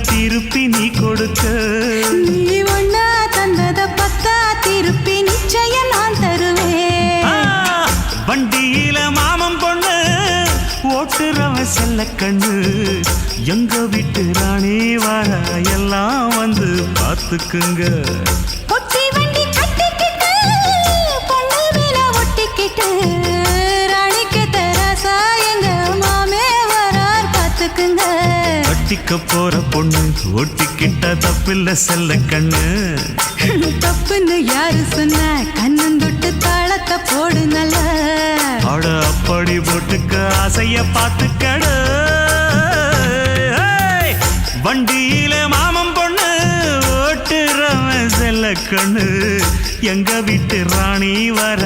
திருப்பி நீ கொடுக்க நீ ஒண்ணா தந்தத பத்தா திருப்பி நிச்சயம் நான் தருவேன் வண்டியில மாமன் பொண்ணு ஓட்டுறவன் செல்ல கண்ணு எங்க வீட்டு ராணி வர எல்லாம் வந்து பார்த்துக்குங்க பொட்டி வண்டி கட்டிக்கிட்டு பொண்ணு மேல ஒட்டிக்கிட்டு ராணிக்கு தராசா எங்க மாமே வரார் பார்த்துக்குங்க கட்டிக்க போற பொண்ணு ஒட்டிக்கிட்ட தப்பில்ல செல்ல கண்ணு தப்புன்னு யாரு சொன்ன கண்ணந்தொட்டு தாளத்தை போடு நல்ல அட அப்படி போட்டுக்க ஆசைய பார்த்துக்கட வண்டியில மாமன் பொண்ணு ஓட்டுறவன் செல்ல கண்ணு எங்க வீட்டு ராணி வர